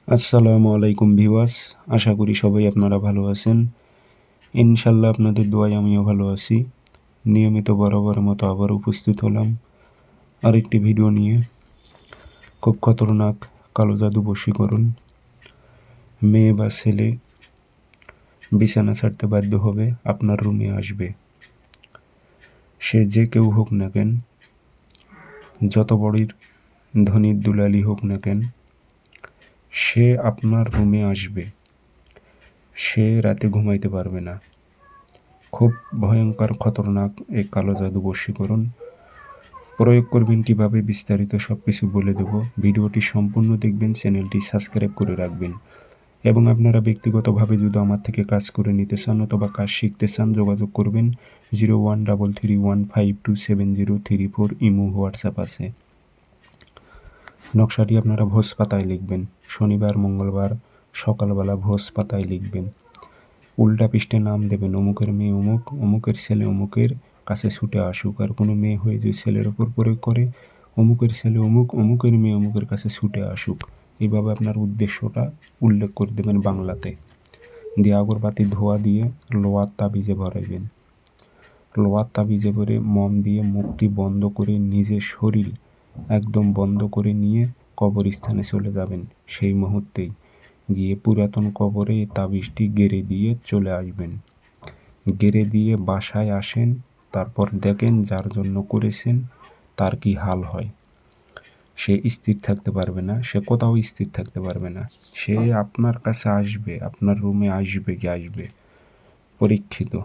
আসসালামু আলাইকুম ভিউয়ার্স, আশা করি সবাই আপনারা ভালো আছেন। ইনশাল্লাহ আপনাদের দোয়ায় আমিও ভালো আছি। নিয়মিত বরাবরের মতো আবার উপস্থিত হলাম আরেকটি ভিডিও নিয়ে। খুব খতরনাক কালো জাদু বশীকরণ। মেয়ে বা ছেলে বিছানা ছাড়তে বাধ্য হবে, আপনার রুমে আসবে। সে যে কেউ হোক না কেন, যত বড়ই ধনীর দুলালি হোক না কেন, সে আপনার রুমে আসবে। সে রাতে ঘুমাইতে পারবে না। খুব ভয়ঙ্কর খতরনাক এই কালো জাদু বশীকরণ। প্রয়োগ করবেন কিভাবে বিস্তারিত সব কিছু বলে দেব। ভিডিওটি সম্পূর্ণ দেখবেন, চ্যানেলটি সাবস্ক্রাইব করে রাখবেন। এবং আপনারা ব্যক্তিগতভাবে যদি আমার থেকে কাজ করে নিতে চান অথবা কাজ শিখতে চান, যোগাযোগ করবেন 0133152703 ইমো হোয়াটসঅ্যাপ আছে। নকশাটি আপনারা ভোজ পাতায় লিখবেন। শনিবার মঙ্গলবার সকালবেলা ভোজ পাতায় লিখবেন। উল্টা পৃষ্ঠে নাম দেবেন, অমুকের মেয়ে অমুক, অমুকের ছেলে অমুকের কাছে ছুটে আসুক। আর কোনো মেয়ে হয়ে যদি ছেলের ওপর প্রয়োগ করে, অমুকের ছেলে অমুক, অমুকের মেয়ে অমুকের কাছে ছুটে আসুক। এইভাবে আপনার উদ্দেশ্যটা উল্লেখ করে দেবেন বাংলাতে। দিয়ে আগরবাতি ধোয়া দিয়ে লোহার তাবিজে ভরাইবেন। লোহার তাবিজে ভরে মম দিয়ে মুখটি বন্ধ করে নিজের শরীর একদম বন্ধ করে নিয়ে কবরস্থানে চলে যাবেন। সেই মুহূর্তেই গিয়ে পুরাতন কবরে তাবিজটি গেড়ে দিয়ে চলে আসবেন। গেড়ে দিয়ে বাসায় আসেন, তারপর দেখেন যার জন্য করেছেন তার কি হাল হয়। সে স্থির থাকতে পারবে না, সে কোথাও স্থির থাকতে পারবে না। সে আপনার কাছে আসবে, আপনার রুমে আসবে কি আসবে। পরীক্ষিত।